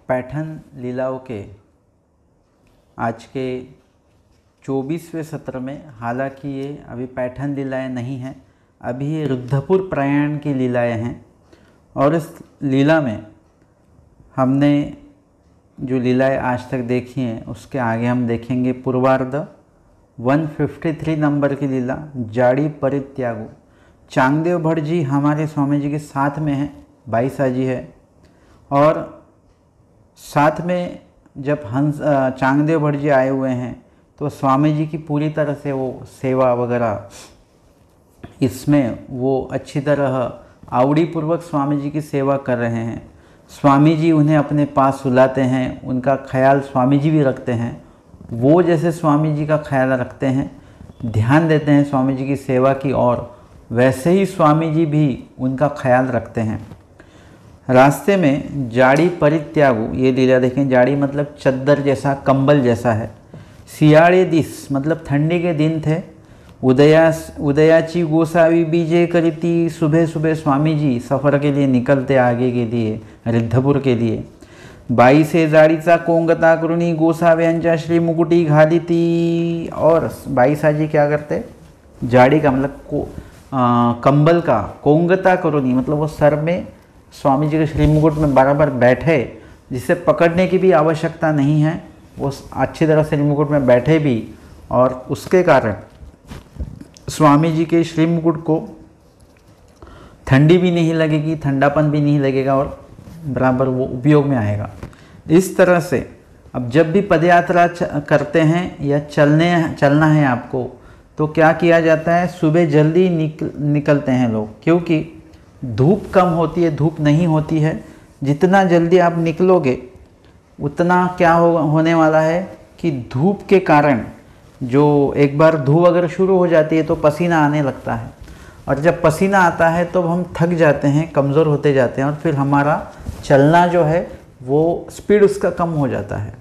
पैठन लीलाओं के आज के 24वें सत्र में, हालांकि ये अभी पैठन लीलाएं नहीं हैं, अभी ये रुद्धपुर प्रयाण की लीलाएं हैं। और इस लीला में हमने जो लीलाएं आज तक देखी हैं उसके आगे हम देखेंगे पूर्वार्ध 153 नंबर की लीला जाड़ी परित्यागु। चांगदेव भट्ट जी हमारे स्वामी जी के साथ में हैं, बाईसा जी है, और साथ में जब चांगदेव भट्ट जी आए हुए हैं तो स्वामी जी की पूरी तरह से वो सेवा वगैरह इसमें वो अच्छी तरह आवड़ी पूर्वक स्वामी जी की सेवा कर रहे हैं। स्वामी जी उन्हें अपने पास सुलाते हैं, उनका ख्याल स्वामी जी भी रखते हैं। वो जैसे स्वामी जी का ख्याल रखते हैं, ध्यान देते हैं स्वामी जी की सेवा की ओर, वैसे ही स्वामी जी भी उनका ख्याल रखते हैं। रास्ते में जाड़ी परित्यागु ये लीला देखें। जाड़ी मतलब चद्दर जैसा, कंबल जैसा है। सियाड़े दिस मतलब ठंडी के दिन थे। उदयाची गोसावी बीजे करीती। सुबह सुबह स्वामी जी सफ़र के लिए निकलते आगे के लिए, रिद्धपुर के लिए। बाई से जाड़ीचा कोंगता करुणी गोसाव्यांच्या श्री मुकुटी घालीती। और बाईसा जी क्या करते, जाड़ी का मतलब कंबल का, कोंगता करुणी मतलब वो सर में स्वामी जी के श्री मुकुट में बराबर बैठे, जिसे पकड़ने की भी आवश्यकता नहीं है, वो अच्छी तरह श्री मुकुट में बैठे भी, और उसके कारण स्वामी जी के श्री मुकुट को ठंडी भी नहीं लगेगी, ठंडापन भी नहीं लगेगा, और बराबर वो उपयोग में आएगा। इस तरह से अब जब भी पदयात्रा करते हैं या चलना है आपको, तो क्या किया जाता है, सुबह जल्दी निकलते हैं लोग, क्योंकि धूप कम होती है, धूप नहीं होती है। जितना जल्दी आप निकलोगे उतना क्या होने वाला है कि धूप के कारण जो एक बार धूप अगर शुरू हो जाती है तो पसीना आने लगता है, और जब पसीना आता है तो हम थक जाते हैं, कमज़ोर होते जाते हैं, और फिर हमारा चलना जो है वो स्पीड उसका कम हो जाता है,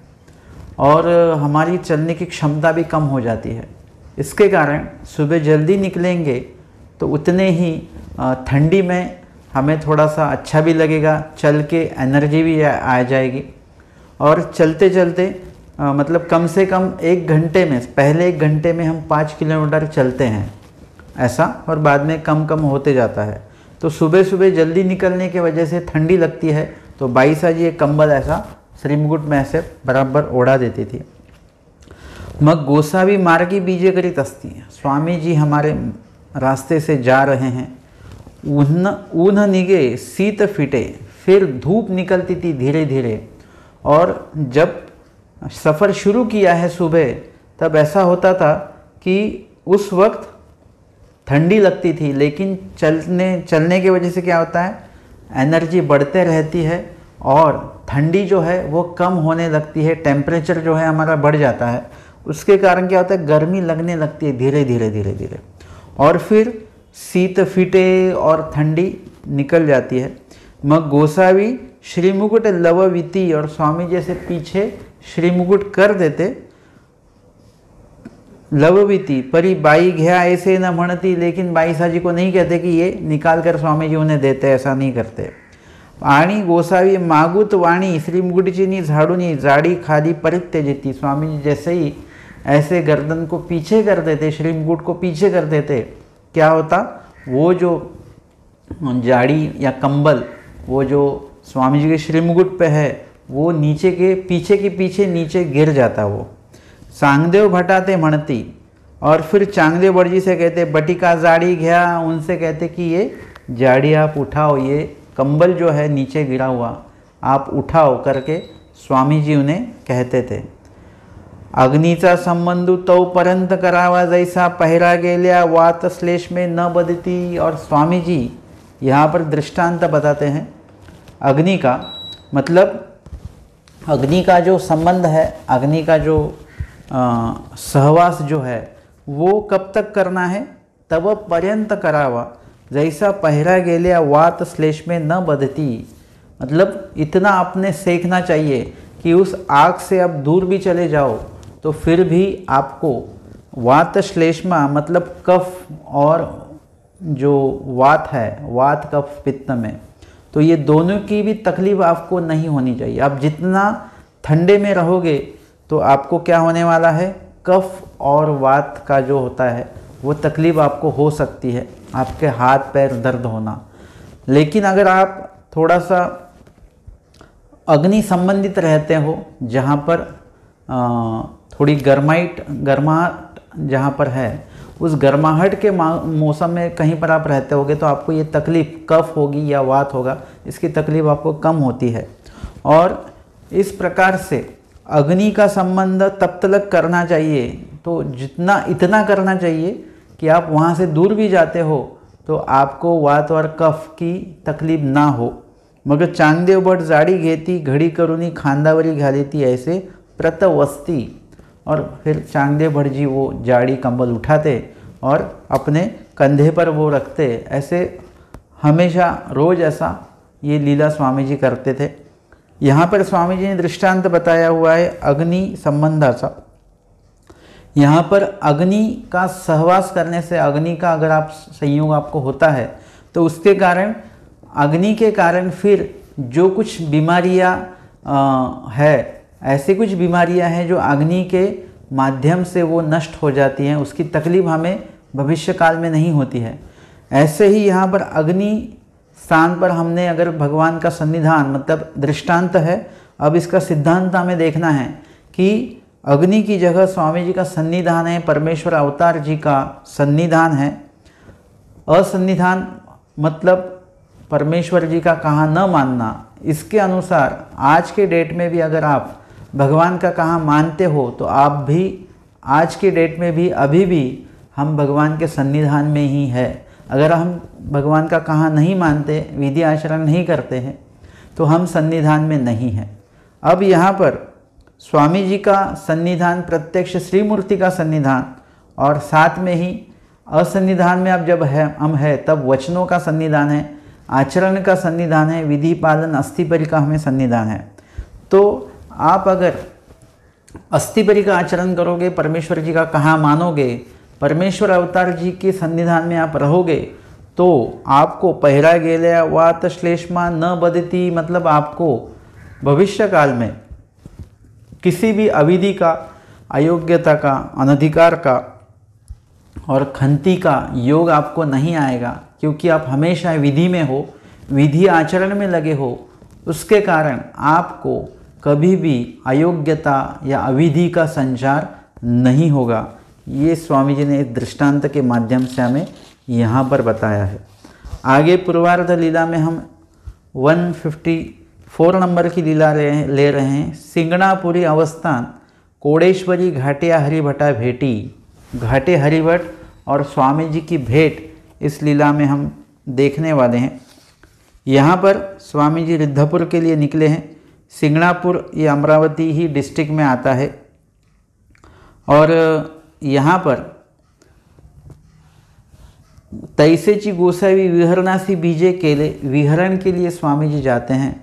और हमारी चलने की क्षमता भी कम हो जाती है। इसके कारण सुबह जल्दी निकलेंगे तो उतने ही ठंडी में हमें थोड़ा सा अच्छा भी लगेगा, चल के एनर्जी भी आ जाएगी। और चलते चलते मतलब कम से कम 1 घंटे में, पहले 1 घंटे में हम 5 किलोमीटर चलते हैं ऐसा, और बाद में कम कम होते जाता है। तो सुबह सुबह जल्दी निकलने की वजह से ठंडी लगती है, तो बाईसा जी एक कंबल ऐसा श्री मुकुट में ऐसे बराबर ओढ़ा देती थी। मग गोसावी मार्गी बीजे करीत अस्ती। स्वामी जी हमारे रास्ते से जा रहे हैं। ऊन निगे शीत फिटे, फिर धूप निकलती थी धीरे धीरे। और जब सफ़र शुरू किया है सुबह, तब ऐसा होता था कि उस वक्त ठंडी लगती थी, लेकिन चलने की वजह से क्या होता है, एनर्जी बढ़ते रहती है, और ठंडी जो है वो कम होने लगती है, टेम्परेचर जो है हमारा बढ़ जाता है। उसके कारण क्या होता है, गर्मी लगने लगती है धीरे धीरे धीरे धीरे, और फिर शीत फिटे और ठंडी निकल जाती है। मग गोसावी श्री मुकुट लवविती, और स्वामी जैसे पीछे श्री मुकुट कर देते। लवविती परी बाई घ्या ऐसे न म्हणती, लेकिन बाईसा जी को नहीं कहते कि ये निकाल कर स्वामी जी उन्हें देते, ऐसा नहीं करते। आणि गोसावी मागुत वाणी श्री मुकुटची नी झाडूनी जाड़ी खाली परित्यजती। स्वामी जी जैसे ही ऐसे गर्दन को पीछे कर देते, श्री मुकुट को पीछे कर देते, क्या होता, वो जो जाड़ी या कंबल वो जो स्वामी जी के श्री मुकुट पे है वो नीचे के पीछे नीचे गिर जाता वो। चांगदेव भटाते म्हणती, और फिर चांगदेव भट्ट जी से कहते बटिका जाड़ी घ्या, उनसे कहते कि ये जाड़ी आप उठाओ, ये कंबल जो है नीचे गिरा हुआ आप उठाओ करके स्वामी जी उन्हें कहते थे। अग्नीचा संबंध तोपर्यंत करावा, जैसा पहिरा गेल्या वात श्लेष में न बदती। और स्वामी जी यहाँ पर दृष्टांत बताते हैं अग्नि का, मतलब अग्नि का जो संबंध है, अग्नि का जो सहवास जो है वो कब तक करना है, तब पर्यंत करावा, जैसा पहिरा गेल्या वात श्लेष में न बदती। मतलब इतना आपने सेकना चाहिए कि उस आग से आप दूर भी चले जाओ तो फिर भी आपको वात श्लेष्मा मतलब कफ, और जो वात है, वात कफ पित्त में, तो ये दोनों की भी तकलीफ आपको नहीं होनी चाहिए। आप जितना ठंडे में रहोगे तो आपको क्या होने वाला है, कफ और वात का जो होता है वो तकलीफ़ आपको हो सकती है, आपके हाथ पैर दर्द होना। लेकिन अगर आप थोड़ा सा अग्नि संबंधित रहते हो, जहाँ पर थोड़ी गर्माहट जहाँ पर है, उस गर्माहट के मौसम में कहीं पर आप रहते होगे तो आपको ये तकलीफ़ कफ होगी या वात होगा, इसकी तकलीफ़ आपको कम होती है। और इस प्रकार से अग्नि का संबंध तब तक करना चाहिए, तो इतना करना चाहिए कि आप वहाँ से दूर भी जाते हो तो आपको वात और कफ की तकलीफ ना हो। मग चांगदेव भट जाडी घेती घडी करूनी खांदावरी घालेती ऐसे प्रत वस्ती। और फिर चांगदेव भट जी वो जाड़ी कंबल उठाते और अपने कंधे पर वो रखते। ऐसे हमेशा रोज़ ऐसा ये लीला स्वामी जी करते थे। यहाँ पर स्वामी जी ने दृष्टांत बताया हुआ है अग्नि संबंधाचा। यहाँ पर अग्नि का सहवास करने से, अग्नि का अगर आप संयोग आपको होता है तो उसके कारण, अग्नि के कारण फिर जो कुछ बीमारियाँ है, ऐसी कुछ बीमारियां हैं जो अग्नि के माध्यम से वो नष्ट हो जाती हैं, उसकी तकलीफ हमें भविष्य काल में नहीं होती है। ऐसे ही यहाँ पर अग्नि स्थान पर हमने अगर भगवान का सन्निधान, मतलब दृष्टांत है, अब इसका सिद्धांत हमें देखना है कि अग्नि की जगह स्वामी जी का सन्निधान है, परमेश्वर अवतार जी का सन्निधान है। असन्निधान मतलब परमेश्वर जी का कहा न मानना। इसके अनुसार आज के डेट में भी अगर आप भगवान का कहा मानते हो तो आप भी आज के डेट में भी अभी भी हम भगवान के सन्निधान में ही है। अगर हम भगवान का कहा नहीं मानते, विधि आचरण नहीं करते हैं, तो हम सन्निधान में नहीं हैं। अब यहाँ पर स्वामी जी का सन्निधान प्रत्यक्ष श्री मूर्ति का सन्निधान, और साथ में ही असन्निधान में अब जब हम है तब वचनों का सन्निधान है, आचरण का सन्निधान है, विधि पालन अस्थिपरि का हमें सन्निधान है। तो आप अगर अस्थिपरि का आचरण करोगे, परमेश्वर जी का कहा मानोगे, परमेश्वर अवतार जी के सन्निधान में आप रहोगे, तो आपको पहिरा गेल्या वात श्लेष्मा न बदती, मतलब आपको भविष्य काल में किसी भी अविधि का, अयोग्यता का, अनधिकार का और खंती का योग आपको नहीं आएगा, क्योंकि आप हमेशा विधि में हो, विधि आचरण में लगे हो। उसके कारण आपको कभी भी अयोग्यता या अविधि का संचार नहीं होगा। ये स्वामी जी ने इस दृष्टांत के माध्यम से हमें यहाँ पर बताया है। आगे पूर्वार्ध लीला में हम 154 नंबर की लीला ले रहे हैं। सिंगणापुरी अवस्थान कोडेश्वरी घाटिया हरिभटा भेटी। घाटे हरिभट और स्वामी जी की भेंट इस लीला में हम देखने वाले हैं। यहाँ पर स्वामी जी रिद्धपुर के लिए निकले हैं। सिंगणापुर ये अमरावती ही डिस्ट्रिक्ट में आता है, और यहाँ पर तैसेची गोसावी विहरणासी बीजे केले, विहरण के लिए स्वामी जी जाते हैं।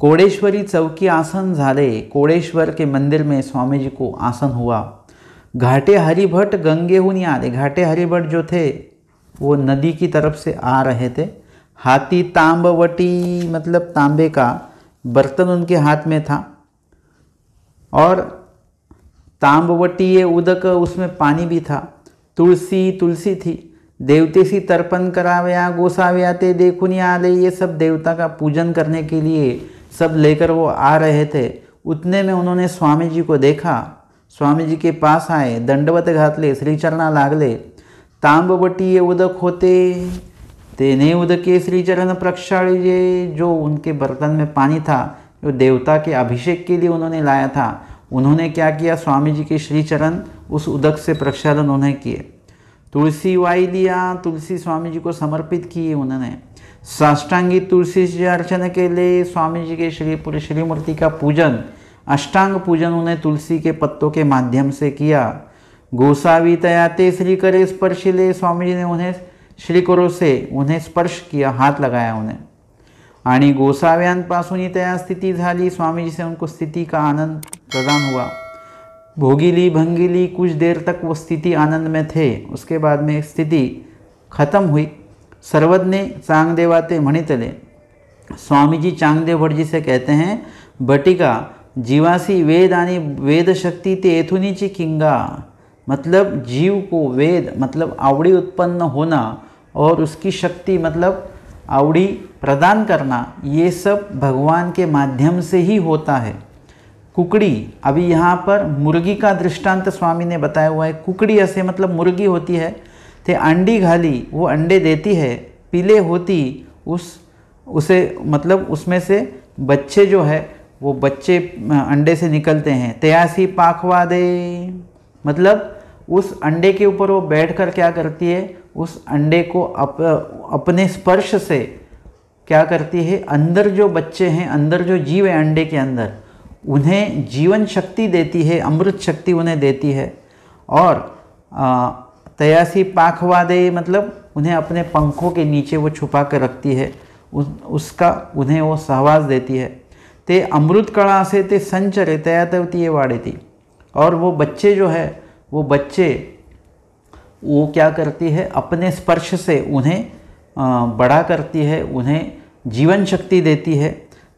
कोडेश्वरी चौकी आसन झाले, कोडेश्वर के मंदिर में स्वामी जी को आसन हुआ। घाटे हरिभट गंगेहूनी आले, घाटे हरिभट जो थे वो नदी की तरफ से आ रहे थे। हाथी तांबवटी, मतलब तांबे का बर्तन उनके हाथ में था, और तांबवटी ये उदक, उसमें पानी भी था। तुलसी थी। देवतेसी तर्पण कराव्या गोसाव्या ते देखुनी आले, ये सब देवता का पूजन करने के लिए सब लेकर वो आ रहे थे। उतने में उन्होंने स्वामी जी को देखा, स्वामी जी के पास आए, दंडवत घातले, श्रीचरणा लागले। तांबवटी ये उदक होते तेने उदके श्रीचरण प्रक्षाళिजे, जो उनके बर्तन में पानी था, जो देवता के अभिषेक के लिए उन्होंने लाया था, उन्होंने क्या किया, स्वामी जी के श्रीचरण उस उदक से प्रक्षालन उन्होंने किए। तुलसी वाई लिया, तुलसी स्वामी जी को समर्पित किए उन्होंने। साष्टांगी तुलसी से अर्चना के लिए स्वामी जी के श्रीमूर्ति का पूजन, अष्टांग पूजन उन्हें तुलसी के पत्तों के माध्यम से किया। गोसावी तयाते श्री करे स्पर्शिले, स्वामी जी ने उन्हें श्री करो से उन्हें स्पर्श किया, हाथ लगाया उन्हें। आणि गोसाव्यांपासून तया स्थिति झाली, स्वामी जी से उनको स्थिति का आनंद प्रदान हुआ। भोगिली भंगिली, कुछ देर तक वो स्थिति आनंद में थे, उसके बाद में स्थिति खत्म हुई। सर्वज्ञ चांगदेवा ते म्हणितले, स्वामी जी चांगदेव भट्ट जी से कहते हैं, बटिका जीवासी वेद आनी वेद शक्ति ते एथुनीची किंगा, मतलब जीव को वेद मतलब आवड़ी उत्पन्न होना और उसकी शक्ति मतलब आवड़ी प्रदान करना, ये सब भगवान के माध्यम से ही होता है। कुकड़ी, अभी यहाँ पर मुर्गी का दृष्टांत स्वामी ने बताया हुआ है। कुकड़ी ऐसे मतलब मुर्गी होती है, ते अंडी घाली, वो अंडे देती है, पीले होती उसे मतलब उसमें से बच्चे जो है वो बच्चे अंडे से निकलते हैं। तयासी पाखवा दे, मतलब उस अंडे के ऊपर वो बैठकर क्या करती है, उस अंडे को अपने स्पर्श से क्या करती है, अंदर जो बच्चे हैं, अंदर जो जीव है अंडे के अंदर, उन्हें जीवन शक्ति देती है, अमृत शक्ति उन्हें देती है। और तयासी पाखवा दे मतलब उन्हें अपने पंखों के नीचे वो छुपा कर रखती है, उसका उन्हें वो सहवास देती है। ते अमृत कणा से ते संचरे तयातवती ये वाड़े थी। और वो बच्चे जो है वो बच्चे वो क्या करती है, अपने स्पर्श से उन्हें बड़ा करती है, उन्हें जीवन शक्ति देती है।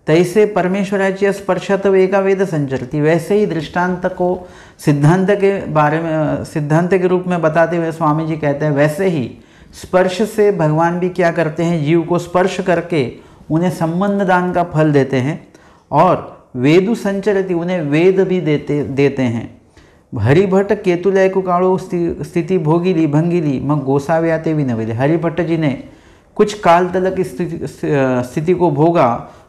तैसे परमेश्वराची स्पर्शत एका वेद संचरती, वैसे ही दृष्टांत को सिद्धांत के बारे में सिद्धांत के रूप में बताते हुए स्वामी जी कहते हैं, वैसे ही स्पर्श से भगवान भी क्या करते हैं, जीव को स्पर्श करके उन्हें संबंध दान का फल देते हैं। और वेदु संचरती, उन्हें वेद भी देते हैं। हरिभट्ट केतुलय कुकाड़ो स्थिति भोगिली भंगिली मग गोसावी आते भी नवेले। हरिभट्ट जी ने कुछ काल तलक स्थिति को भोगा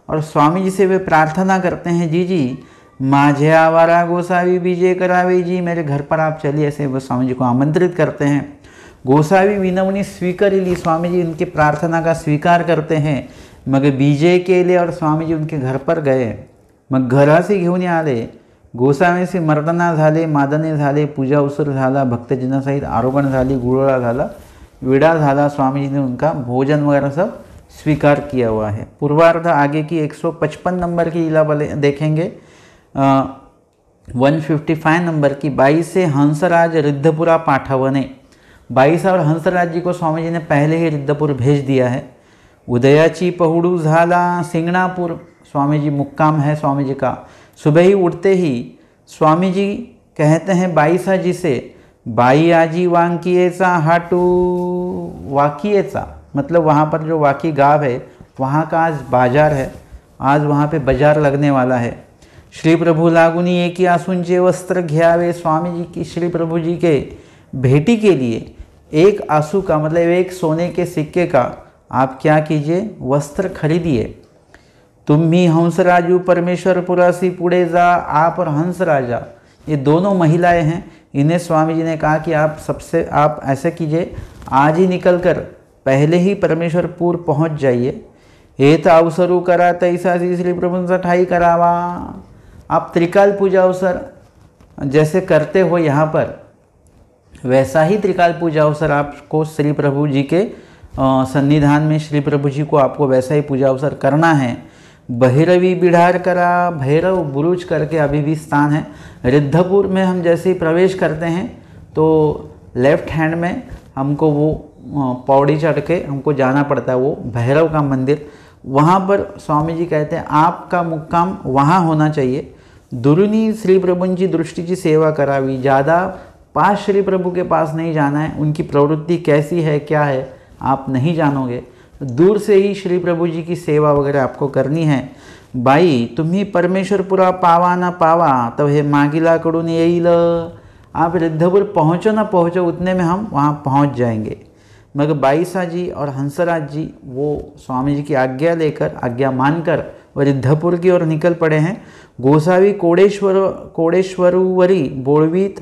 और स्वामी जी से वे प्रार्थना करते हैं, जी माझे आवारा गोसावी बीजे करावे जी, मेरे घर पर आप चलिए, ऐसे वो स्वामी जी को आमंत्रित करते हैं। गोसावी विनवनी स्वीकारिली, स्वामी जी उनकी प्रार्थना का स्वीकार करते हैं। मग बीजे के लिए, और स्वामी जी उनके घर पर गए। मग घराशी घेऊन आले, गोसावीशी मर्दना झाले, मादने झाले, पूजा उसर झाला, भक्तजनासहित आरोगण झाली, गुळोळा झाला, विड़ा झाला। स्वामी जी ने उनका भोजन वगैरह सब स्वीकार किया हुआ है। पूर्वार्ध आगे की 155 नंबर की लीला देखेंगे। 155 नंबर की 22 से हंसराज रिद्धपुरा पाठवने। 22 और हंसराज जी को स्वामी जी ने पहले ही रिद्धपुर भेज दिया है। उदयाची पहुड़ू झाला सिंगणापुर, स्वामी जी मुक्काम है स्वामी जी का। सुबह ही उठते ही स्वामी जी कहते हैं 22 जी से, बाई आजी वांकिएचा हाटू, वाकिएचा मतलब वहाँ पर जो वाकी गाँव है वहाँ का आज बाजार है, आज वहाँ पे बाजार लगने वाला है। श्री प्रभु लागुनी एक ही आसुंचे वस्त्र घ्यावे, स्वामी जी की श्री प्रभु जी के भेटी के लिए एक आंसू का मतलब एक सोने के सिक्के का आप क्या कीजिए, वस्त्र खरीदिए। तुम्ही हंसराजू परमेश्वर पुरासी पुड़े जा, आप और हंस राजा ये दोनों महिलाएं हैं। इन्हें स्वामी जी ने कहा कि आप ऐसे कीजिए, आज ही निकलकर पहले ही परमेश्वरपुर पहुंच जाइए। हेत अवसरू करा तैसा श्री प्रभु ठाई करावा। आप त्रिकाल पूजा अवसर जैसे करते हो यहाँ पर, वैसा ही त्रिकाल पूजा अवसर आपको श्री प्रभु जी के सन्निधान में श्री प्रभु जी को आपको वैसा ही पूजा अवसर करना है। भैरवी बिढ़ार करा, भैरव बुरुज करके अभी भी स्थान है। रिद्धपुर में हम जैसे ही प्रवेश करते हैं तो लेफ्ट हैंड में हमको वो पौड़ी चढ़ के हमको जाना पड़ता है, वो भैरव का मंदिर। वहाँ पर स्वामी जी कहते हैं आपका मुक्काम वहाँ होना चाहिए। दुरुनी श्री प्रभु जी दृष्टि की सेवा करावी, ज़्यादा पास श्री प्रभु के पास नहीं जाना है, उनकी प्रवृत्ति कैसी है क्या है आप नहीं जानोगे, दूर से ही श्री प्रभु जी की सेवा वगैरह आपको करनी है। बाई तुम्ही परमेश्वरपुरा पावा ना पावा तब हे मागिलाकडून येईल। आप रिद्धपुर पहुँचो ना पहुँचो उतने में हम वहाँ पहुँच जाएंगे। मगर बाईसा जी और हंसराज जी वो स्वामी जी की आज्ञा लेकर, आज्ञा मानकर वो रिद्धपुर की ओर निकल पड़े हैं। गोसावी कोडेश्वरुवरी बोळवीत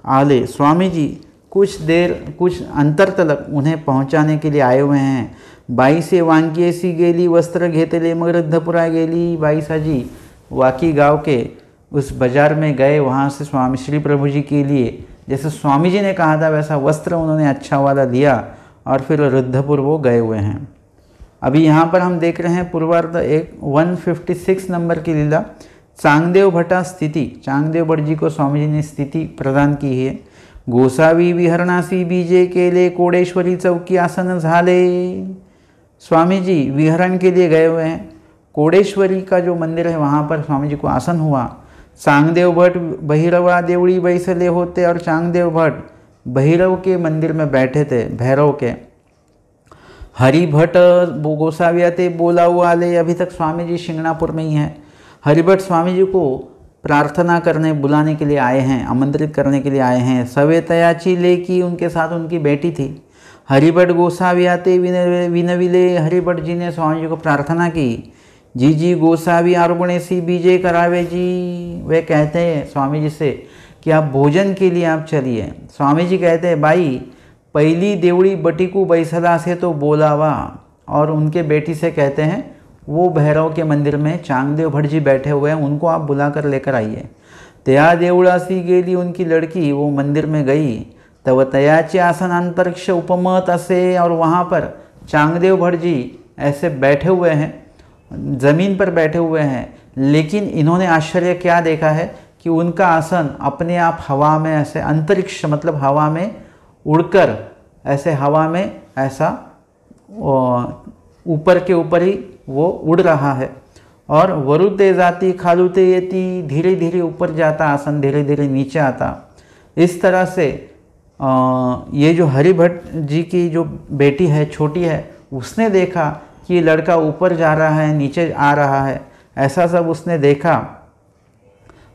आले। स्वामी जी कुछ अंतर तलक उन्हें पहुंचाने के लिए आए हुए हैं। बाई से वांकिएसी गेली वस्त्र घेतले मग रिद्धपुरा गेली। बाईसा जी वाकी गांव के उस बाजार में गए, वहाँ से स्वामी श्री प्रभु जी के लिए जैसे स्वामी जी ने कहा था वैसा वस्त्र उन्होंने अच्छा वाला लिया और फिर रिद्धपुर वो गए हुए हैं। अभी यहाँ पर हम देख रहे हैं पूर्वार्ध 156 नंबर की लीला। चांगदेव भट्टा स्थिति, चांगदेव भट्ट जी को स्वामी जी ने स्थिति प्रदान की है। गोसावी विहरणासी बीजे केले कोडेश्वरी चौकी आसन झाले। स्वामी जी विहरण के लिए गए हुए हैं, कोडेश्वरी का जो मंदिर है वहाँ पर स्वामी जी को आसन हुआ। चांगदेव भट्ट भैरवा देवड़ी बैसले होते और चांगदेव भट्ट भैरव के मंदिर में बैठे थे, भैरव के। हरिभट्ट गोसावी आते बोला वाले अभी तक स्वामी जी शिंगणापुर में ही हैं। हरिभट्ट स्वामी जी को प्रार्थना करने बुलाने के लिए आए हैं, आमंत्रित करने के लिए आए हैं। सवे तयाची लेकी उनके साथ उनकी बेटी थी। हरिभट्ट गोसावी आते विनविले हरिभट्ट जी ने स्वामी जी को प्रार्थना की, जी जी गोसावी आरुगणे सी बीजे करावे जी। वे कहते हैं स्वामी जी से कि आप भोजन के लिए आप चलिए। स्वामी जी कहते हैं भाई पहली देवड़ी बटी को बैसला से तो बोलावा, और उनके बेटी से कहते हैं वो भैरव के मंदिर में चांगदेव भट्ट जी बैठे हुए हैं, उनको आप बुला कर लेकर आइए। तया देवड़ासी गेली उनकी लड़की वो मंदिर में गई, तब तयाचे आसन अंतरिक्ष उपमत असे, और वहाँ पर चांगदेव भट्ट जी ऐसे बैठे हुए हैं, ज़मीन पर बैठे हुए हैं। लेकिन इन्होंने आश्चर्य क्या देखा है कि उनका आसन अपने आप हवा में ऐसे, अंतरिक्ष मतलब हवा में उड़कर ऐसे हवा में ऐसा ऊपर के ऊपर ही वो उड़ रहा है। और वरुते जाती खालुते येती, धीरे धीरे ऊपर जाता आसन, धीरे धीरे नीचे आता। इस तरह से ये जो हरिभट्ट जी की जो बेटी है, छोटी है, उसने देखा कि ये लड़का ऊपर जा रहा है, नीचे आ रहा है, ऐसा सब उसने देखा।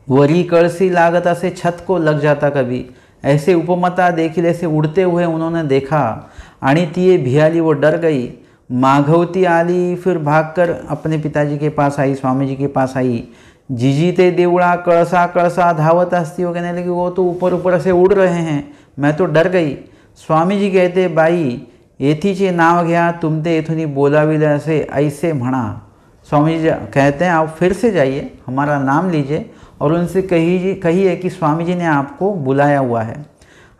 वरी कड़सी लागता से छत को लग जाता कभी, ऐसे उपमता देखिले से उड़ते हुए उन्होंने देखा। आणि तिये भियाली, वो डर गई। माघवती आली, फिर भागकर अपने पिताजी के पास आई, स्वामी जी के पास आई। जीजी ते देवड़ा कड़सा कड़सा धावत हस्ती, वो कहने लगी वो तो ऊपर ऊपर से उड़ रहे हैं, मैं तो डर गई। स्वामी जी कहते बाई येथीचे नाव घ्या, तुम ते येथुनी बोलाविले असे ऐसे म्हणा। स्वामी जी कहते हैं आप फिर से जाइए, हमारा नाम लीजिए और उनसे कहिए कि स्वामी जी ने आपको बुलाया हुआ है,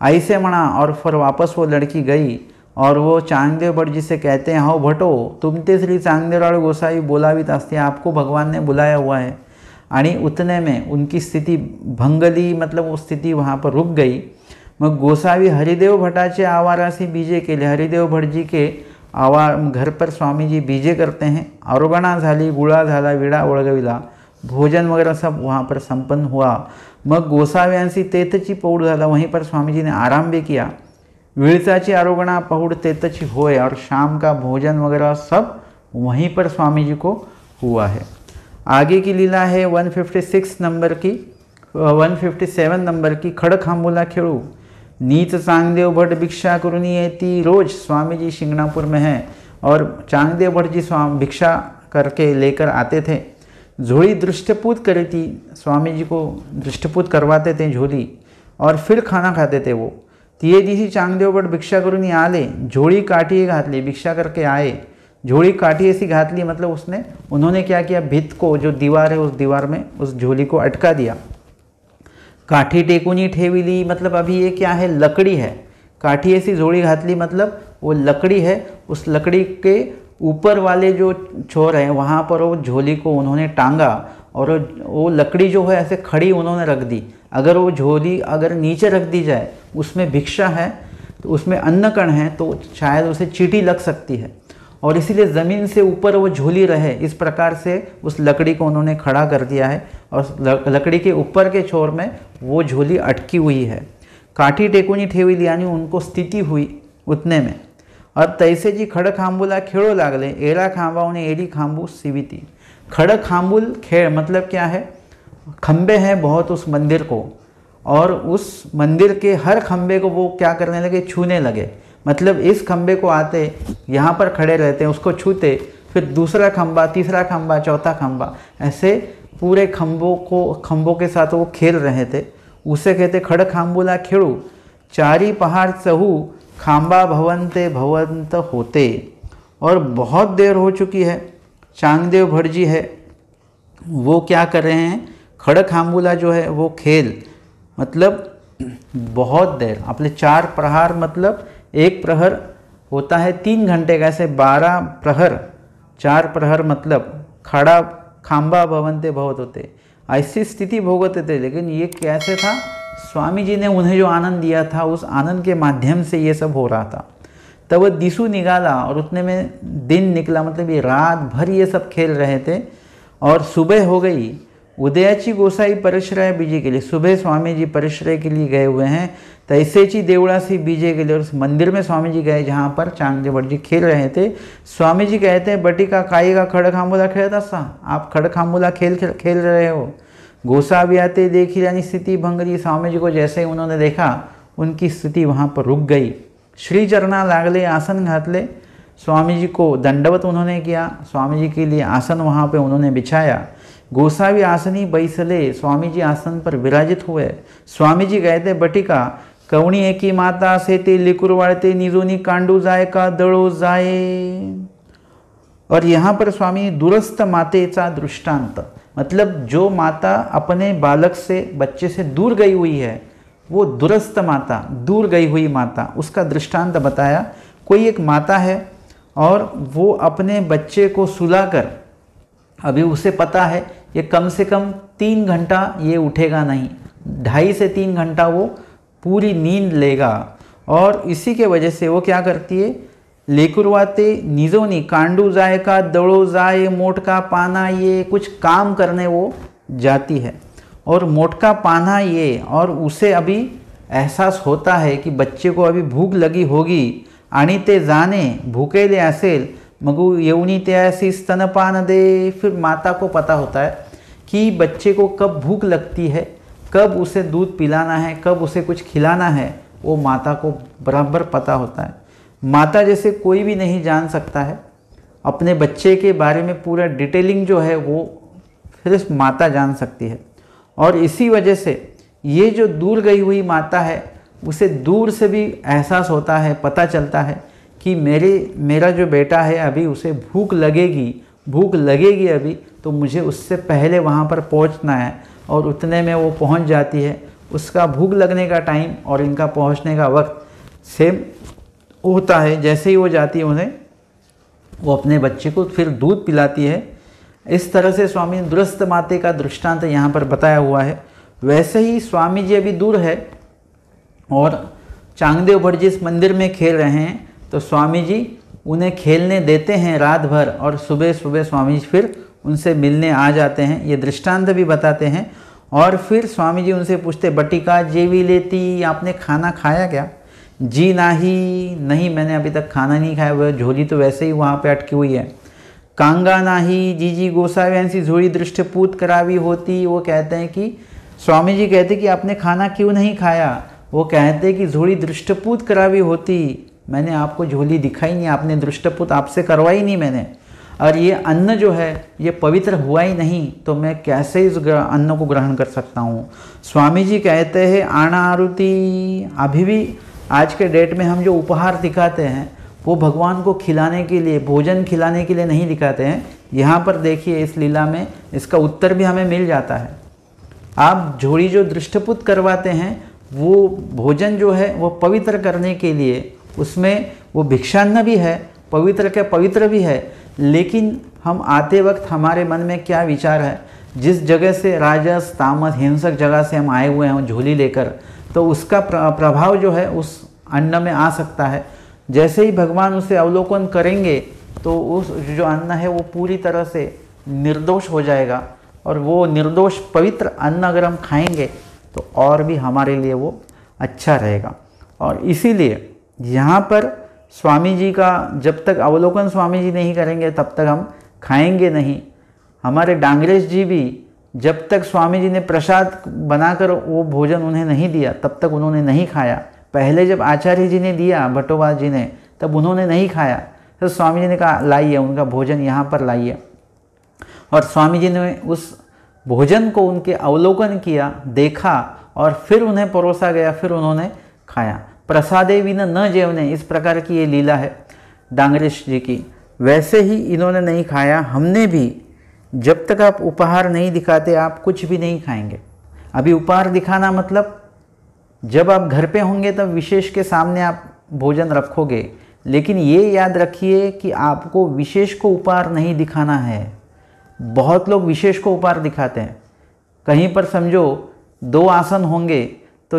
ऐसे मना। और फिर वापस वो लड़की गई और वो चांगदेव भट्ट जी से कहते हैं, हाँ भट्टो तुम ते श्री चांगदेवराव गोसावी बोलावित असते, आपको भगवान ने बुलाया हुआ है। आणि उतने में उनकी स्थिति भंगली, मतलब वो स्थिति वहाँ पर रुक गई। मग गोसावी हरिदेव भट्टाचे आवारासी बीजे केले, हरिदेव भट्ट जी के घर पर स्वामी जी बीजे करते हैं। आरोगणा झाली, गुळा झाला, विडा ओळगविला, भोजन वगैरह सब वहाँ पर संपन्न हुआ। मग गोसाव्यांसी तेतची पौड़ झाला, वहीं पर स्वामी जी ने आराम भी किया। विळचाची आरोगणा पहुड़ तेतची होए, और शाम का भोजन वगैरह सब वहीं पर स्वामी जी को हुआ है। आगे की लीला है 157 नंबर की खड़खांबुला खेड़ू। नीच चांगदेव भट्ट भिक्षा करून येती, रोज स्वामी जी शिंगणापुर में हैं और चांगदेव भट्ट जी भिक्षा करके लेकर आते थे। झोली दृष्टपूत करी थी, स्वामी जी को दृष्टपूत करवाते थे झोली, और फिर खाना खाते थे वो। तिये दिवशी चांगदेव भट्ट भिक्षा करून आले, झोली काठी घातली, भिक्षा करके आए, झोली काठी ऐसी घातली, मतलब उन्होंने क्या किया, भित्त को जो दीवार है उस दीवार में उस झोली को अटका दिया। काठी टेकुनी ठेविली, मतलब अभी ये क्या है, लकड़ी है। काठी ऐसी झोली घातली मतलब वो लकड़ी है, उस लकड़ी के ऊपर वाले जो छोर हैं वहाँ पर वो झोली को उन्होंने टांगा, और वो लकड़ी जो है ऐसे खड़ी उन्होंने रख दी। अगर वो झोली अगर नीचे रख दी जाए, उसमें भिक्षा है तो उसमें अन्न कण है, तो शायद उसे चींटी लग सकती है, और इसीलिए ज़मीन से ऊपर वो झोली रहे, इस प्रकार से उस लकड़ी को उन्होंने खड़ा कर दिया है, और लकड़ी के ऊपर के छोर में वो झोली अटकी हुई है। काठी टेकुनी ठेविली, यानी उनको स्थिति हुई उतने में। और तैसे जी खड़ खांबुला खेड़ो लागले, एरा खांबाओने एरी खांबू सीविती। खड़ खांबुल खेड़ मतलब क्या है, खंबे हैं बहुत उस मंदिर को, और उस मंदिर के हर खंबे को वो क्या करने लगे, छूने लगे। मतलब इस खंबे को आते, यहाँ पर खड़े रहते, उसको छूते, फिर दूसरा खंबा, तीसरा खंबा, चौथा खंबा, ऐसे पूरे खंबों के साथ वो खेल रहे थे। उसे कहते खड़ खांबुला खेड़ू। चारी पहाड़ चहू खांबा भवंत होते। और बहुत देर हो चुकी है, चांगदेव भट्ट जी है वो क्या कर रहे हैं, खड़ खांबुला जो है वो खेल, मतलब बहुत देर, अपने 4 प्रहार, मतलब 1 प्रहर होता है 3 घंटे का, ऐसे 12 प्रहर, 4 प्रहर मतलब खड़ा खांबा भवंते भवत होते, ऐसी स्थिति भोगते थे। लेकिन ये कैसे था, स्वामी जी ने उन्हें जो आनंद दिया था, उस आनंद के माध्यम से ये सब हो रहा था। तब दिसू निकाला और उतने में दिन निकला, मतलब ये रात भर ये सब खेल रहे थे और सुबह हो गई। उदयाची गोसाई परश्रय बीजे के लिए, सुबह स्वामी जी परश्रय के लिए गए हुए हैं। तैसेची देवड़ासी बीजे के लिए, और उस मंदिर में स्वामी जी गए जहाँ पर चांगदेव भट जी खेल रहे थे। स्वामी जी कहते हैं बटिका काई का खड़खांबुला खेलता सा, आप खड़खांबुला खेल रहे हो। गोसा भी आते देखी रानी स्थिति भंगरी, स्वामी जी को जैसे ही उन्होंने देखा उनकी स्थिति वहाँ पर रुक गई। श्री चरणा लागले आसन घातले, स्वामी जी को दंडवत उन्होंने किया, स्वामी जी के लिए आसन वहाँ पे उन्होंने बिछाया। गोसावी आसनी बैसले, स्वामी जी आसन पर विराजित हुए। स्वामी जी कहते बटिका कवणी एकी माता से ते लिकुर वाळते निजोनी कांडू जाए का दड़ो जाए। और यहाँ पर स्वामी दूरस्थ मातेचा दृष्टांत, मतलब जो माता अपने बालक से बच्चे से दूर गई हुई है, वो दूरस्थ माता, दूर गई हुई माता, उसका दृष्टांत बताया। कोई एक माता है और वो अपने बच्चे को सुलाकर, अभी उसे पता है ये कम से कम 3 घंटा ये उठेगा नहीं, 2.5 से 3 घंटा वो पूरी नींद लेगा, और इसी के वजह से वो क्या करती है, लेकुरवाते निजोनी कांडू जाए का दड़ो जाए, मोटका पाना ये कुछ काम करने वो जाती है। और मोटका पाना ये, और उसे अभी एहसास होता है कि बच्चे को अभी भूख लगी होगी, आणि ते जाने भूकेले असेल मगू येऊनी त्यासी स्तनपान दे। फिर माता को पता होता है कि बच्चे को कब भूख लगती है, कब उसे दूध पिलाना है, कब उसे कुछ खिलाना है, वो माता को बराबर पता होता है। माता जैसे कोई भी नहीं जान सकता है अपने बच्चे के बारे में, पूरा डिटेलिंग जो है वो सिर्फ माता जान सकती है। और इसी वजह से ये जो दूर गई हुई माता है, उसे दूर से भी एहसास होता है, पता चलता है कि मेरा जो बेटा है अभी उसे भूख लगेगी अभी, तो मुझे उससे पहले वहाँ पर पहुँचना है। और उतने में वो पहुँच जाती है। उसका भूख लगने का टाइम और इनका पहुँचने का वक्त सेम होता है। जैसे ही वो जाती है उन्हें, वो अपने बच्चे को फिर दूध पिलाती है। इस तरह से स्वामी दूरस्थ माते का दृष्टांत यहाँ पर बताया हुआ है। वैसे ही स्वामी जी अभी दूर है और चांगदेव भट जी इस मंदिर में खेल रहे हैं, तो स्वामी जी उन्हें खेलने देते हैं रात भर, और सुबह सुबह स्वामी जी फिर उनसे मिलने आ जाते हैं। ये दृष्टांत भी बताते हैं। और फिर स्वामी जी उनसे पूछते बटिका जेवी लेती, आपने खाना खाया क्या? जी नहीं, मैंने अभी तक खाना नहीं खाया, वह झोली तो वैसे ही वहाँ पे अटकी हुई है। कांगा नाही जीजी गोसाव्यांसी झोली दृष्टपूत करावी होती। वो कहते हैं कि स्वामी जी कहते कि आपने खाना क्यों नहीं खाया? वो कहते हैं कि झोली दृष्टपूत करावी होती, मैंने आपको झोली दिखाई नहीं, आपने दृष्टपूत आपसे करवाई नहीं मैंने, और ये अन्न जो है ये पवित्र हुआ ही नहीं, तो मैं कैसे इस अन्न को ग्रहण कर सकता हूँ। स्वामी जी कहते हैं आना आरुति। अभी भी आज के डेट में हम जो उपहार दिखाते हैं वो भगवान को खिलाने के लिए, भोजन खिलाने के लिए नहीं दिखाते हैं। यहाँ पर देखिए इस लीला में इसका उत्तर भी हमें मिल जाता है। आप झोली जो दृष्टपूत करवाते हैं वो भोजन जो है वो पवित्र करने के लिए, उसमें वो भिक्षान्न भी है, पवित्र भी है, लेकिन हम आते वक्त हमारे मन में क्या विचार है, जिस जगह से राजस तामस हिंसक जगह से हम आए हुए हैं झोली लेकर, तो उसका प्रभाव जो है उस अन्न में आ सकता है। जैसे ही भगवान उसे अवलोकन करेंगे तो उस जो अन्न है वो पूरी तरह से निर्दोष हो जाएगा, और वो निर्दोष पवित्र अन्न अगर हम खाएंगे तो और भी हमारे लिए वो अच्छा रहेगा। और इसीलिए यहाँ पर स्वामी जी का जब तक अवलोकन स्वामी जी नहीं करेंगे तब तक हम खाएंगे नहीं। हमारे डांगरेश जी भी जब तक स्वामी जी ने प्रसाद बनाकर वो भोजन उन्हें नहीं दिया तब तक उन्होंने नहीं खाया। पहले जब आचार्य जी ने दिया, भट्टोबा जी ने, तब उन्होंने नहीं खाया। तो स्वामी जी ने कहा लाइए उनका भोजन यहाँ पर लाइए, और स्वामी जी ने उस भोजन को उनके अवलोकन किया, देखा, और फिर उन्हें परोसा गया, फिर उन्होंने खाया। प्रसादे विन न जेवने, इस प्रकार की ये लीला है डांगरेश जी की। वैसे ही इन्होंने नहीं खाया, हमने भी। जब तक आप उपहार नहीं दिखाते आप कुछ भी नहीं खाएंगे। अभी उपहार दिखाना मतलब जब आप घर पे होंगे तब विशेष के सामने आप भोजन रखोगे, लेकिन ये याद रखिए कि आपको विशेष को उपहार नहीं दिखाना है। बहुत लोग विशेष को उपहार दिखाते हैं। कहीं पर समझो 2 आसन होंगे तो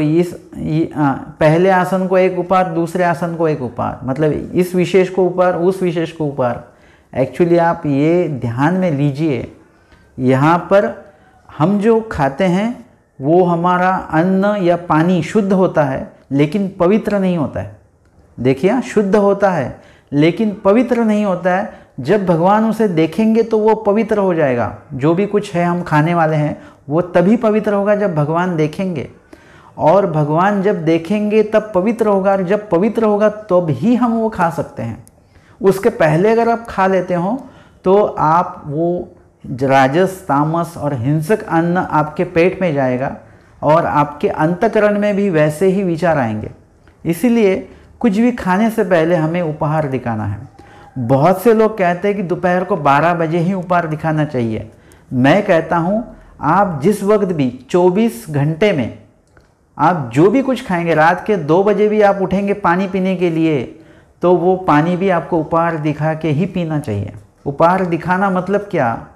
पहले आसन को एक उपहार, दूसरे आसन को एक उपहार, मतलब इस विशेष को उपहार, उस विशेष को उपहार। एक्चुअली आप ये ध्यान में लीजिए, यहाँ पर हम जो खाते हैं वो हमारा अन्न या पानी शुद्ध होता है लेकिन पवित्र नहीं होता है। देखिए, शुद्ध होता है लेकिन पवित्र नहीं होता है। जब भगवान उसे देखेंगे तो वो पवित्र हो जाएगा। जो भी कुछ है हम खाने वाले हैं वो तभी पवित्र होगा जब भगवान देखेंगे, और भगवान जब देखेंगे तब पवित्र होगा, और जब पवित्र होगा तब ही हम वो खा सकते हैं। उसके पहले अगर आप खा लेते हो तो आप वो राजस, तामस और हिंसक अन्न आपके पेट में जाएगा और आपके अंतःकरण में भी वैसे ही विचार आएंगे। इसीलिए कुछ भी खाने से पहले हमें उपहार दिखाना है। बहुत से लोग कहते हैं कि दोपहर को 12 बजे ही उपहार दिखाना चाहिए। मैं कहता हूँ आप जिस वक्त भी 24 घंटे में आप जो भी कुछ खाएंगे, रात के 2 बजे भी आप उठेंगे पानी पीने के लिए, तो वो पानी भी आपको उपहार दिखा के ही पीना चाहिए। उपहार दिखाना मतलब क्या?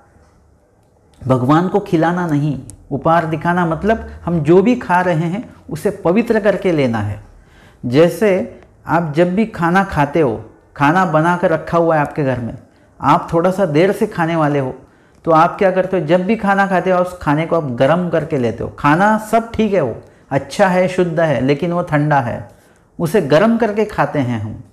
भगवान को खिलाना नहीं। उपहार दिखाना मतलब हम जो भी खा रहे हैं उसे पवित्र करके लेना है। जैसे आप जब भी खाना खाते हो, खाना बना कर रखा हुआ है आपके घर में, आप थोड़ा सा देर से खाने वाले हो, तो आप क्या करते हो? जब भी खाना खाते हो उस खाने को आप गर्म करके लेते हो। खाना सब ठीक है, वो अच्छा है, शुद्ध है, लेकिन वो ठंडा है, उसे गर्म करके खाते हैं हम।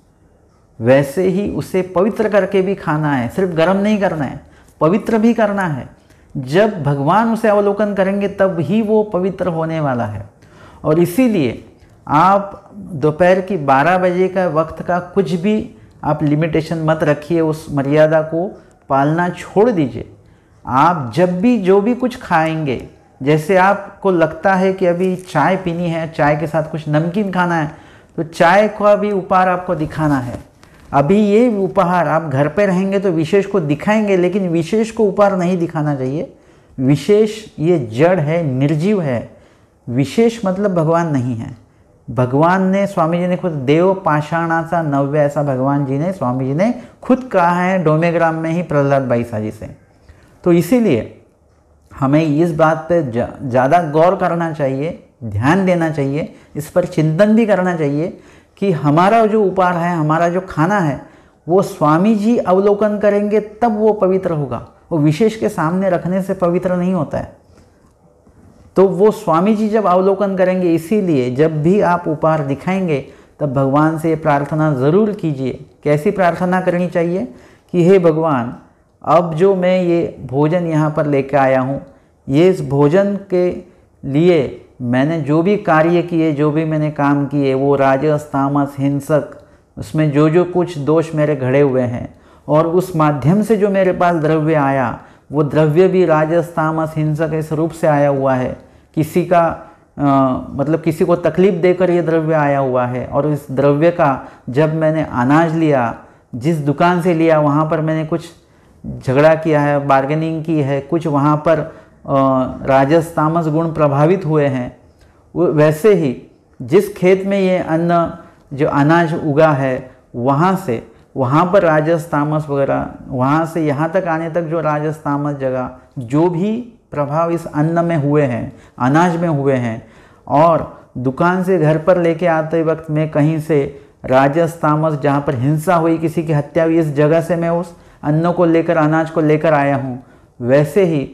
वैसे ही उसे पवित्र करके भी खाना है। सिर्फ गर्म नहीं करना है, पवित्र भी करना है। जब भगवान उसे अवलोकन करेंगे तब ही वो पवित्र होने वाला है। और इसीलिए आप दोपहर की 12 बजे का वक्त का कुछ भी आप लिमिटेशन मत रखिए, उस मर्यादा को पालना छोड़ दीजिए। आप जब भी जो भी कुछ खाएंगे, जैसे आपको लगता है कि अभी चाय पीनी है, चाय के साथ कुछ नमकीन खाना है, तो चाय का भी उपहार आपको दिखाना है। अभी ये उपहार आप घर पे रहेंगे तो विशेष को दिखाएंगे, लेकिन विशेष को उपहार नहीं दिखाना चाहिए। विशेष ये जड़ है, निर्जीव है। विशेष मतलब भगवान नहीं है। भगवान ने, स्वामी जी ने खुद देव पाषाणाचा नव्य, ऐसा भगवान जी ने, स्वामी जी ने खुद कहा है डोमेग्राम में ही प्रहलाद बाईसा जी से। तो इसीलिए हमें इस बात पे ज़्यादा गौर करना चाहिए, ध्यान देना चाहिए, इस पर चिंतन भी करना चाहिए कि हमारा जो उपहार है, हमारा जो खाना है, वो स्वामी जी अवलोकन करेंगे तब वो पवित्र होगा। वो विशेष के सामने रखने से पवित्र नहीं होता है। तो वो स्वामी जी जब अवलोकन करेंगे, इसीलिए जब भी आप उपहार दिखाएंगे तब भगवान से प्रार्थना ज़रूर कीजिए। कैसी प्रार्थना करनी चाहिए कि हे भगवान, अब जो मैं ये भोजन यहाँ पर लेकर आया हूँ, ये इस भोजन के लिए मैंने जो भी कार्य किए, जो भी मैंने काम किए, वो राजस, तामस, हिंसक, उसमें जो जो कुछ दोष मेरे घड़े हुए हैं, और उस माध्यम से जो मेरे पास द्रव्य आया, वो द्रव्य भी राजस, तामस, हिंसक इस रूप से आया हुआ है। किसी का मतलब किसी को तकलीफ़ देकर ये द्रव्य आया हुआ है। और इस द्रव्य का जब मैंने अनाज लिया, जिस दुकान से लिया, वहाँ पर मैंने कुछ झगड़ा किया है, बार्गेनिंग की है, कुछ वहाँ पर राजस, तामस गुण प्रभावित हुए हैं। वैसे ही जिस खेत में ये अन्न, जो अनाज उगा है, वहाँ पर राजस, तामस वगैरह, वहाँ से यहाँ तक आने तक जो राजस, तामस जगह जो भी प्रभाव इस अन्न में हुए हैं, अनाज में हुए हैं, और दुकान से घर पर लेके आते वक्त में कहीं से राजस, तामस, जहाँ पर हिंसा हुई, किसी की हत्या हुई, इस जगह से मैं उस अन्न को लेकर, अनाज को लेकर आया हूँ। वैसे ही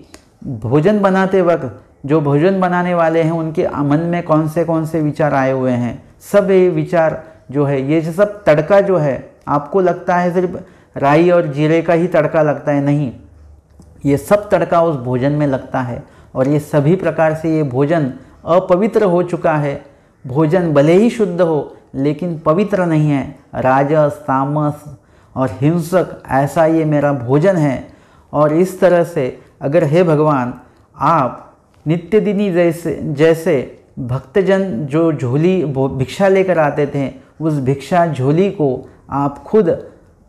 भोजन बनाते वक्त जो भोजन बनाने वाले हैं, उनके मन में कौन से विचार आए हुए हैं, सब ये विचार जो है, ये सब तड़का जो है, आपको लगता है सिर्फ राई और जीरे का ही तड़का लगता है, नहीं, ये सब तड़का उस भोजन में लगता है। और ये सभी प्रकार से ये भोजन अपवित्र हो चुका है। भोजन भले ही शुद्ध हो लेकिन पवित्र नहीं है। राजस, तामस और हिंसक, ऐसा ये मेरा भोजन है। और इस तरह से अगर हे भगवान, आप नित्य दिनी जैसे भक्तजन जो झोली भिक्षा लेकर आते थे, उस भिक्षा झोली को आप खुद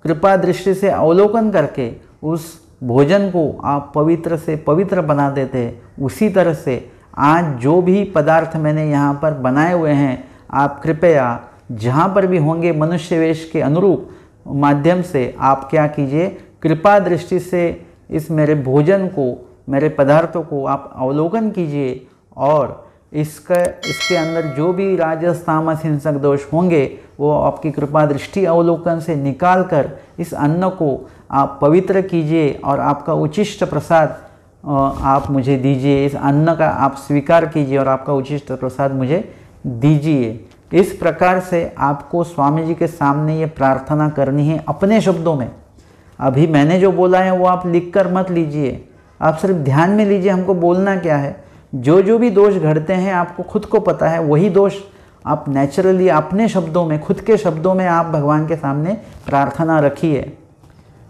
कृपा दृष्टि से अवलोकन करके उस भोजन को आप पवित्र से पवित्र बना देते, उसी तरह से आज जो भी पदार्थ मैंने यहाँ पर बनाए हुए हैं, आप कृपया जहाँ पर भी होंगे मनुष्य वेश के अनुरूप माध्यम से आप क्या कीजिए, कृपा दृष्टि से इस मेरे भोजन को, मेरे पदार्थों को आप अवलोकन कीजिए और इसके अंदर जो भी राजस तामस हिंसक दोष होंगे वो आपकी कृपा दृष्टि अवलोकन से निकाल कर इस अन्न को आप पवित्र कीजिए और आपका उचिष्ट प्रसाद आप मुझे दीजिए। इस अन्न का आप स्वीकार कीजिए और आपका उचिष्ट प्रसाद मुझे दीजिए। इस प्रकार से आपको स्वामी जी के सामने ये प्रार्थना करनी है अपने शब्दों में। अभी मैंने जो बोला है वो आप लिख कर मत लीजिए, आप सिर्फ ध्यान में लीजिए हमको बोलना क्या है। जो भी दोष घटते हैं आपको खुद को पता है, वही दोष आप नेचुरली अपने शब्दों में, खुद के शब्दों में आप भगवान के सामने प्रार्थना रखिए।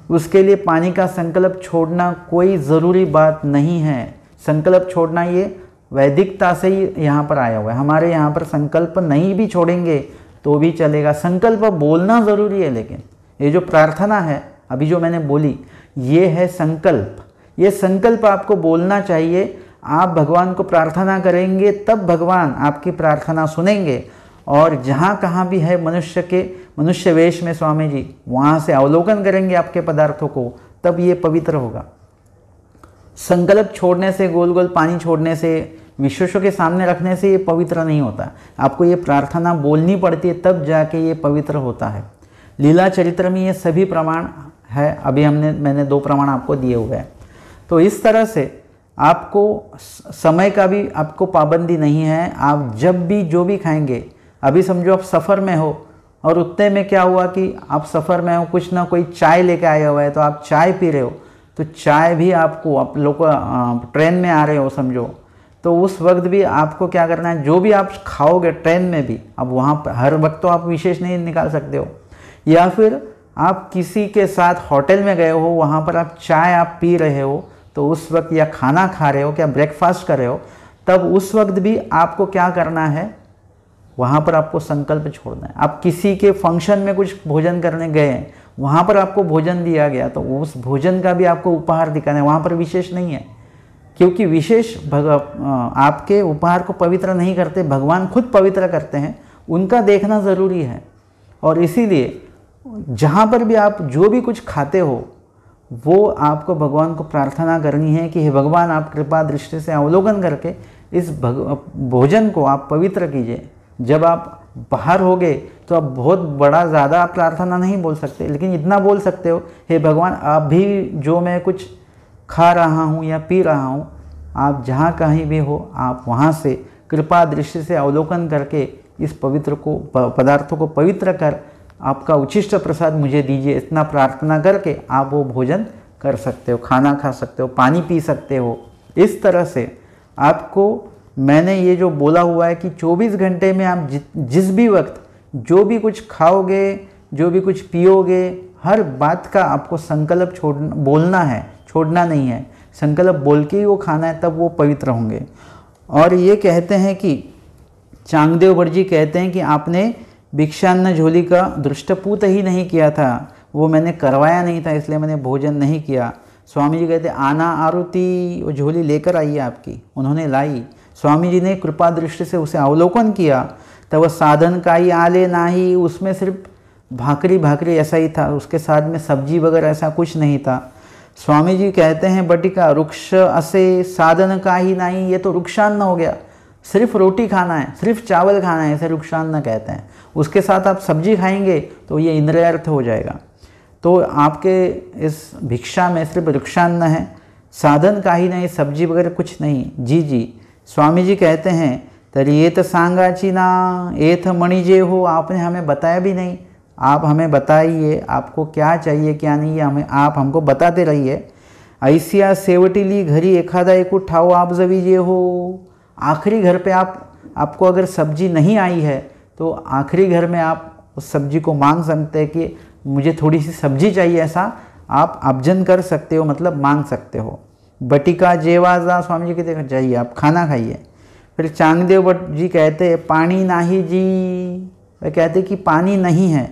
उसके लिए पानी का संकल्प छोड़ना कोई ज़रूरी बात नहीं है। संकल्प छोड़ना ये वैदिकता से ही यहाँ पर आया हुआ है। हमारे यहाँ पर संकल्प नहीं भी छोड़ेंगे तो भी चलेगा, संकल्प बोलना ज़रूरी है। लेकिन ये जो प्रार्थना है अभी जो मैंने बोली ये है संकल्प। ये संकल्प आपको बोलना चाहिए। आप भगवान को प्रार्थना करेंगे तब भगवान आपकी प्रार्थना सुनेंगे। और जहाँ कहाँ भी है मनुष्य वेश में स्वामी जी, वहाँ से अवलोकन करेंगे आपके पदार्थों को, तब ये पवित्र होगा। संकल्प छोड़ने से, गोल गोल पानी छोड़ने से, विशेषों के सामने रखने से ये पवित्र नहीं होता। आपको ये प्रार्थना बोलनी पड़ती है तब जाके ये पवित्र होता है। लीला चरित्र में ये सभी प्रमाण है। अभी मैंने 2 प्रमाण आपको दिए हुए हैं। तो इस तरह से आपको समय का भी आपको पाबंदी नहीं है। आप जब भी जो भी खाएंगे, अभी समझो आप सफ़र में हो और उतने में क्या हुआ कि आप सफ़र में हो, कुछ ना कोई चाय लेके आया हुआ है तो आप चाय पी रहे हो, तो चाय भी आपको, आप लोग ट्रेन में आ रहे हो समझो, तो उस वक्त भी आपको क्या करना है, जो भी आप खाओगे ट्रेन में भी, अब वहाँ पर हर वक्त तो आप विशेष नहीं निकाल सकते हो। या फिर आप किसी के साथ होटल में गए हो, वहाँ पर आप चाय आप पी रहे हो, तो उस वक्त या खाना खा रहे हो, क्या ब्रेकफास्ट कर रहे हो, तब उस वक्त भी आपको क्या करना है, वहाँ पर आपको संकल्प छोड़ना है। आप किसी के फंक्शन में कुछ भोजन करने गए हैं, वहाँ पर आपको भोजन दिया गया तो उस भोजन का भी आपको उपहार दिखाना है। वहाँ पर विशेष नहीं है, क्योंकि विशेष आपके उपहार को पवित्र नहीं करते, भगवान खुद पवित्र करते हैं, उनका देखना ज़रूरी है। और इसीलिए जहाँ पर भी आप जो भी कुछ खाते हो वो आपको भगवान को प्रार्थना करनी है कि हे भगवान, आप कृपा दृष्टि से अवलोकन करके इस भोजन को आप पवित्र कीजिए। जब आप बाहर होगे तो आप बहुत बड़ा ज़्यादा प्रार्थना नहीं बोल सकते, लेकिन इतना बोल सकते हो, हे भगवान, अभी जो मैं कुछ खा रहा हूँ या पी रहा हूँ, आप जहाँ कहीं भी हो, आप वहाँ से कृपा दृष्टि से अवलोकन करके इस पदार्थों को पवित्र कर आपका उचिष्ट प्रसाद मुझे दीजिए। इतना प्रार्थना करके आप वो भोजन कर सकते हो, खाना खा सकते हो, पानी पी सकते हो। इस तरह से आपको मैंने ये जो बोला हुआ है कि 24 घंटे में आप जिस भी वक्त जो भी कुछ खाओगे, जो भी कुछ पियोगे, हर बात का आपको संकल्प बोलना है, छोड़ना नहीं है। संकल्प बोल के ही वो खाना है, तब वो पवित्र होंगे। और ये कहते हैं कि चांगदेव भट्ट जी कहते हैं कि आपने भिक्षान्न झोली का दृष्टपूत ही नहीं किया था, वो मैंने करवाया नहीं था, इसलिए मैंने भोजन नहीं किया। स्वामी जी कहते आना आरुति, वो झोली लेकर आई है आपकी, उन्होंने लाई। स्वामी जी ने कृपा दृष्टि से उसे अवलोकन किया, तब वह साधन का ही आले ना ही, उसमें सिर्फ भाकरी ऐसा ही था, उसके साथ में सब्जी वगैरह ऐसा कुछ नहीं था। स्वामी जी कहते हैं बटिका रुक्ष असे साधन का ही नहीं, ये तो रुक्षान्न हो गया, सिर्फ रोटी खाना है, सिर्फ चावल खाना है, इसे रुक्षान्न कहते हैं। उसके साथ आप सब्जी खाएंगे तो ये इंद्रियार्थ हो जाएगा। तो आपके इस भिक्षा में सिर्फ रुक्षान्न है, साधन का ही नहीं, सब्जी वगैरह कुछ नहीं। जी स्वामी जी कहते हैं तरी ये तो सांगाची ना एथ मणिजे हो, आपने हमें बताया भी नहीं, आप हमें बताइए आपको क्या चाहिए क्या नहीं है, हमें आप हमको बताते रहिए। ऐसिया सेवटीली घरी एखादा एक ठाव आप जवीजे हो, आखिरी घर पे आपको अगर सब्जी नहीं आई है तो आखिरी घर में आप उस सब्जी को मांग सकते हैं कि मुझे थोड़ी सी सब्जी चाहिए, ऐसा आप अब्जन कर सकते हो, मतलब मांग सकते हो। बटिका जेवाजा, स्वामी जी कहते जाइए आप खाना खाइए। फिर चांगदेव भट्ट जी कहते हैं पानी नाही जी, वह कहते कि पानी नहीं है।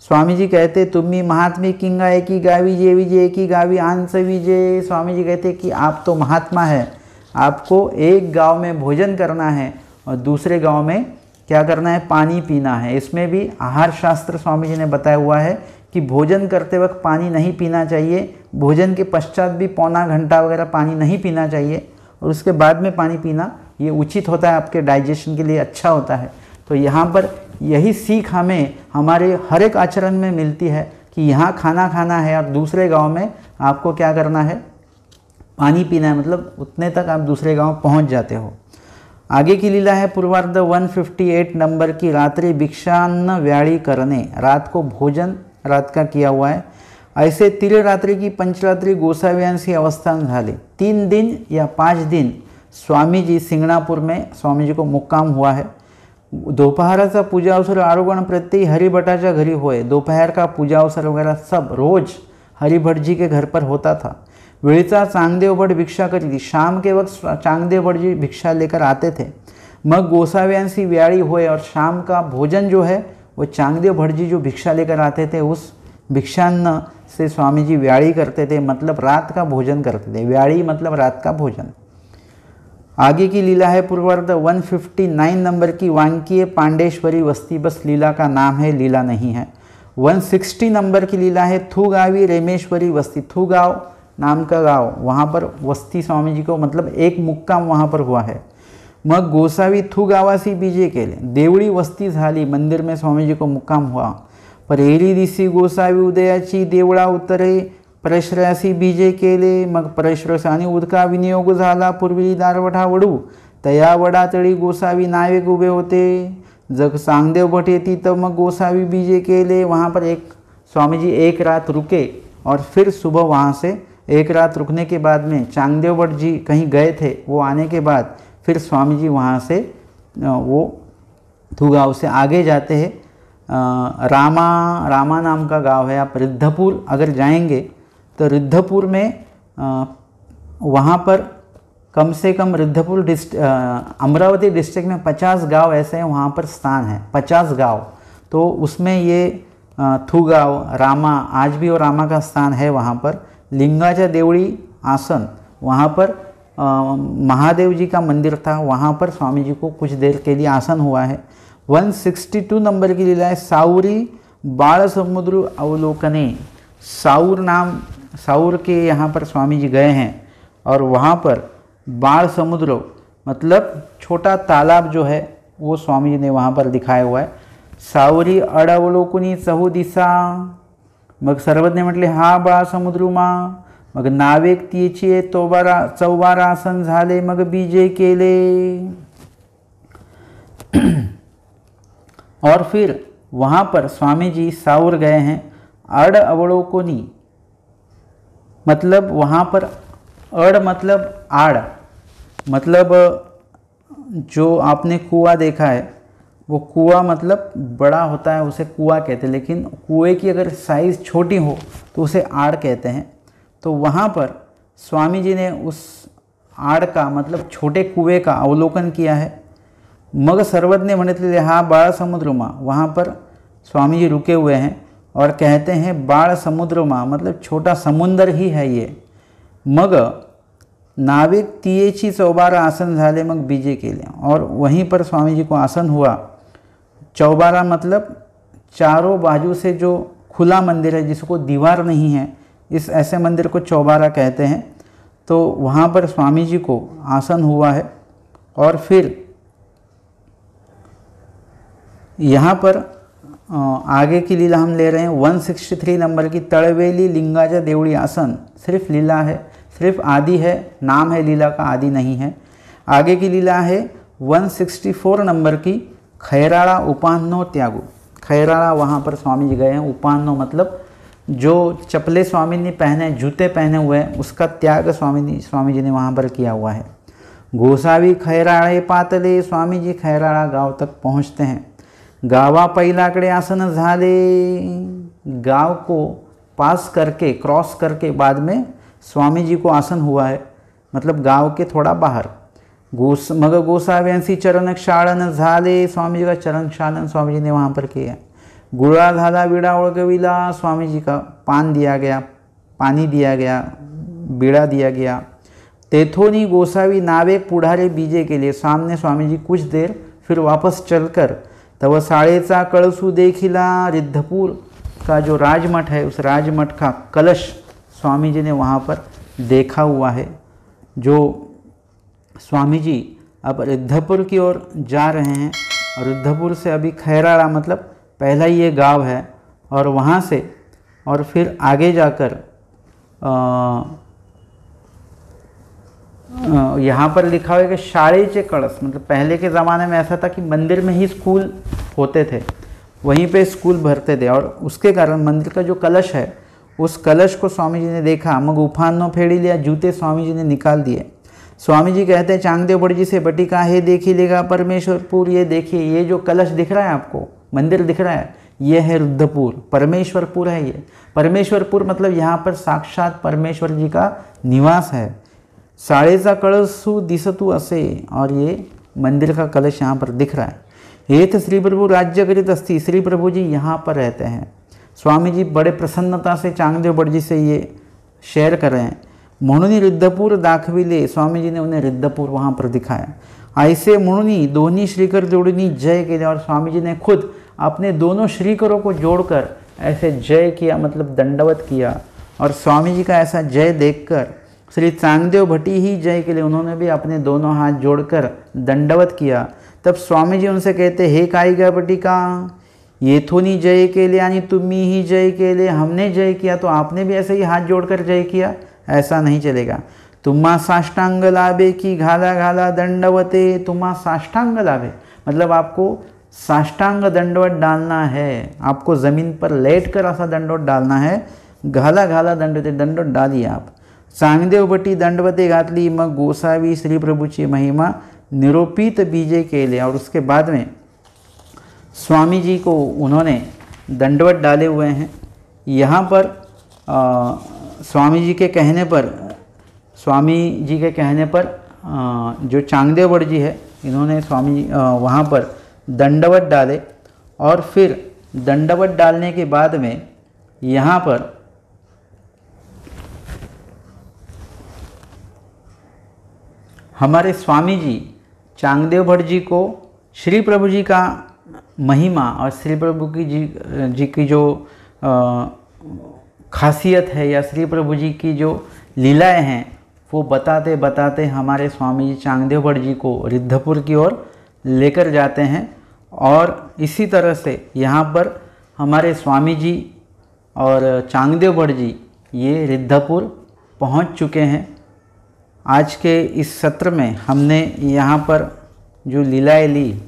स्वामी जी कहते तुम्ही महात्मे किंगा एकी गावी जे विजय एकी गावी आंस विजय। स्वामी जी कहते कि आप तो महात्मा है, आपको एक गांव में भोजन करना है और दूसरे गांव में क्या करना है, पानी पीना है। इसमें भी आहार शास्त्र स्वामी जी ने बताया हुआ है कि भोजन करते वक्त पानी नहीं पीना चाहिए, भोजन के पश्चात भी पौना घंटा वगैरह पानी नहीं पीना चाहिए। और उसके बाद में पानी पीना ये उचित होता है, आपके डाइजेशन के लिए अच्छा होता है। तो यहाँ पर यही सीख हमें हमारे हर एक आचरण में मिलती है कि यहाँ खाना खाना है और दूसरे गांव में आपको क्या करना है, पानी पीना है, मतलब उतने तक आप दूसरे गांव पहुँच जाते हो। आगे की लीला है पूर्वार्ध 158 नंबर की, रात्रि भिक्षान्न व्याड़ी करने, रात को भोजन रात का किया हुआ है। ऐसे तिररात्रि की पंचरात्रि गोसाव्यांशी अवस्थान झाले। 3 दिन या 5 दिन स्वामी जी सिंगणापूर में स्वामी जी को मुक्काम हुआ है। दोपहराचा पूजा अवसर आरोगण प्रत्यय हरिभटाच्या घरी होय। दोपहर का पूजा अवसर वगैरह सब रोज हरिभट जी के घर पर होता था। वेळचा चांगदेव भट भिक्षा करी थी, शाम के वक्त चांगदेव भट जी भिक्षा लेकर आते थे। मग गोसाव्यांशी व्याड़ी होए, और शाम का भोजन जो है वो चांगदेव भट जी जो भिक्षा लेकर आते थे उस भिक्षान्न से स्वामी जी व्याड़ी करते थे, मतलब रात का भोजन करते थे। व्याड़ी मतलब रात का भोजन। आगे की लीला है पूर्वार्ध 159 नंबर की, वांकीय पांडेश्वरी वस्ती, बस लीला का नाम है, लीला नहीं है। 160 नंबर की लीला है थूगावी रेमेश्वरी वस्ती, थूगाव नाम का गांव, वहाँ पर वस्ती स्वामी जी को मतलब एक मुक्काम वहाँ पर हुआ है। मग गोसावी थूगावासी बीजे केले, देवळी वस्ती झाली, मंदिर में स्वामी जी को मुक्काम हुआ। पर एरी दिसी गोसावी उदयाची देवळा उतरे, परश्रयासी बीजे केले, मग परश्रस आणि उदका विनियोग झाला। पूर्वी दारवठा वडू, तया वडातळी गोसावी नावेक उभे होते। जग सांगदेव भट येती तब मग गोसावी बीजे केले, वहाँ पर एक स्वामी जी एक रात रुके और फिर सुबह वहाँ से एक रात रुकने के बाद में चांगदेव भट जी कहीं गए थे, वो आने के बाद फिर स्वामी जी वहाँ से वो थूगांव से आगे जाते हैं। रामा नाम का गांव है। आप रिद्धपुर अगर जाएंगे तो रिद्धपुर में वहाँ पर कम से कम रिद्धपुर अमरावती डिस्ट्रिक्ट में 50 गांव ऐसे हैं, वहाँ पर स्थान है 50 गांव। तो उसमें ये थूगांव रामा, आज भी वो रामा का स्थान है वहाँ पर। लिंगाच्या देवळी आसन, वहाँ पर महादेव जी का मंदिर था, वहाँ पर स्वामी जी को कुछ देर के लिए आसन हुआ है। 162 नंबर की लीला है साउरी बाल समुद्र अवलोकने। साउर के यहाँ पर स्वामी जी गए हैं और वहाँ पर बाल समुद्र मतलब छोटा तालाब जो है वो स्वामी जी ने वहाँ पर दिखाया हुआ है। सावरी अडवलोकुनी चहू दिसा, मग सर्वज्ञ म्हटले हा बाळ समुद्रुमा, मग नावेक तिचे चौबारा आसन झाले, मग बीजे केले। और फिर वहाँ पर स्वामी जी साउर गए हैं। अड अवलोकनी मतलब वहाँ पर अड़ मतलब आड़, मतलब जो आपने कुआं देखा है वो कुआं मतलब बड़ा होता है उसे कुआं कहते हैं, लेकिन कुएं की अगर साइज़ छोटी हो तो उसे आड़ कहते हैं। तो वहाँ पर स्वामी जी ने उस आड़ का मतलब छोटे कुएं का अवलोकन किया है। मग सर्वज्ञ म्हणितलेले हा बाळ समुद्रमा, वहाँ पर स्वामी जी रुके हुए हैं और कहते हैं बाळ समुद्रमा मतलब छोटा समुंदर ही है ये। मग नाविक तियेची चौबारा आसन झाले, मग बीजे केले, और वहीं पर स्वामी जी को आसन हुआ। चौबारा मतलब चारों बाजू से जो खुला मंदिर है जिसको दीवार नहीं है, इस ऐसे मंदिर को चौबारा कहते हैं। तो वहाँ पर स्वामी जी को आसन हुआ है। और फिर यहाँ पर आगे की लीला हम ले रहे हैं 163 नंबर की, तळवेली लिंगाच्या देवळी आसन। सिर्फ लीला है, सिर्फ आदि है, नाम है लीला का, आदि नहीं है। आगे की लीला है 164 नंबर की, खैराड़ा उपान्नो त्यागो। खैराड़ा वहाँ पर स्वामी जी गए हैं। उपान्नो मतलब जो चप्पलें स्वामी ने पहने, जूते पहने हुए हैं, उसका त्याग स्वामी जी ने वहाँ पर किया हुआ है। गोसावी खैराळे पातले, स्वामी जी खैराड़ा गांव तक पहुँचते हैं। गावा पहिलाकडे आसन झाले, गांव को पास करके क्रॉस करके बाद में स्वामी जी को आसन हुआ है, मतलब गांव के थोड़ा बाहर। मग गोसाव्यांशी चरण क्षालन झाले, स्वामी जी का चरण क्षालन स्वामी जी ने वहाँ पर किया। गुळा झाला बीड़ा ओळगविला, स्वामी जी का पान दिया गया, पानी दिया गया, बीड़ा दिया गया। तेथोनी गोसावी नावेक पुढारे बीजे के लिए, सामने स्वामी जी कुछ देर फिर वापस चलकर तब साड़ेचा कळसू देखिला। रिद्धपुर का जो राजमठ है उस राजमठ का कलश स्वामी जी ने वहाँ पर देखा हुआ है। जो स्वामी जी अब रिद्धपुर की ओर जा रहे हैं और रिद्धपुर से अभी खैराड़ा मतलब पहला ही ये गांव है और वहाँ से और फिर आगे जाकर यहाँ पर लिखा हुआ है कि शाळेचे कळस, मतलब पहले के ज़माने में ऐसा था कि मंदिर में ही स्कूल होते थे, वहीं पे स्कूल भरते थे और उसके कारण मंदिर का जो कलश है उस कलश को स्वामी जी ने देखा, मग उफानो फेड़ी लिया, जूते स्वामी जी ने निकाल दिए। स्वामी जी कहते हैं चांगदेव बड़जी से बटिका हे देखी लेगा परमेश्वरपुर, ये देखिए ये जो कलश दिख रहा है आपको, मंदिर दिख रहा है, ये है रुद्रपुर, परमेश्वरपुर है ये। परमेश्वरपुर मतलब यहाँ पर साक्षात परमेश्वर जी का निवास है। शाळेचा कळसू दिसतू असे, और ये मंदिर का कलश यहाँ पर दिख रहा है। हेत श्री प्रभु राज्य करीत अस्ति, श्री प्रभु जी यहाँ पर रहते हैं। स्वामी जी बड़े प्रसन्नता से चांगदेव बड़जी से ये शेयर कर रहे हैं। म्हणून रिद्धपुर दाखविले, स्वामी जी ने उन्हें रिद्धपुर वहाँ पर दिखाया। ऐसे म्हणून दोन्ही श्रीकर जोड़नी जय केले, और स्वामी जी ने खुद अपने दोनों श्रीकरों को जोड़कर ऐसे जय किया, मतलब दंडवत किया। और स्वामी जी का ऐसा जय देखकर श्री चांगदेव भट्टी ही जय के लिए उन्होंने भी अपने दोनों हाथ जोड़कर दंडवत किया। तब स्वामी जी उनसे कहते, हे काईगा बटिका, येथोनी जय केले आणि तुम्ही ही जय केले, हमने जय किया तो आपने भी ऐसे ही हाथ जोड़कर जय किया, ऐसा नहीं चलेगा। तुम्हा साष्टांग लाभे की घाला घाला दंडवते, तुम्हा साष्टांग लाभे मतलब आपको साष्टांग दंडवत डालना है, आपको ज़मीन पर लेट कर ऐसा दंडवत डालना है। घाला घाला दंडवते, दंडवत डालिए आप। चांगदेव भट्टी दंडवते घातली, मग गोसावी श्री प्रभूची महिमा निरूपित बीजे केले, और उसके बाद में स्वामी जी को उन्होंने दंडवत डाले हुए हैं। यहाँ पर स्वामी जी के कहने पर जो चांगदेव बड़जी है इन्होंने स्वामी जी वहाँ पर दंडवत डाले, और फिर दंडवत डालने के बाद में यहाँ पर हमारे स्वामी जी चांगदेव भट्ट को श्री प्रभु जी का महिमा और श्री प्रभु की जी की जो खासियत है या श्री प्रभु जी की जो लीलाएं हैं वो बताते बताते हमारे स्वामी जी चांगदेव भट्ट जी को रिद्धपुर की ओर लेकर जाते हैं। और इसी तरह से यहाँ पर हमारे स्वामी जी और चांगदेव भट्ट जी ये रिद्धपुर पहुँच चुके हैं। आज के इस सत्र में हमने यहाँ पर जो लीलाएं ली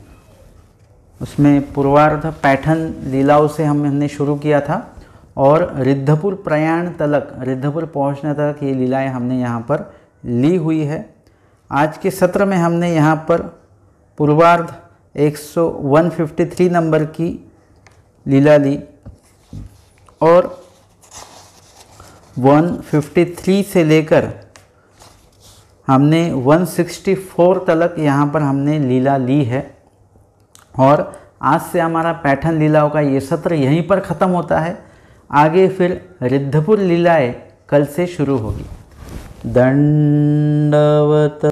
उसमें पूर्वार्ध पैठन लीलाओं से हमने शुरू किया था, और रिद्धपुर प्रयाण तलक, रिद्धपुर पहुँचने तक ये लीलाएं हमने यहाँ पर ली हुई है। आज के सत्र में हमने यहाँ पर पूर्वार्ध 153 नंबर की लीला ली, और 153 से लेकर हमने 164 तलक यहाँ पर हमने लीला ली है। और आज से हमारा पैठन लीलाओं का ये सत्र यहीं पर ख़त्म होता है। आगे फिर रिद्धपुर लीलाएं कल से शुरू होगी। दंडवत।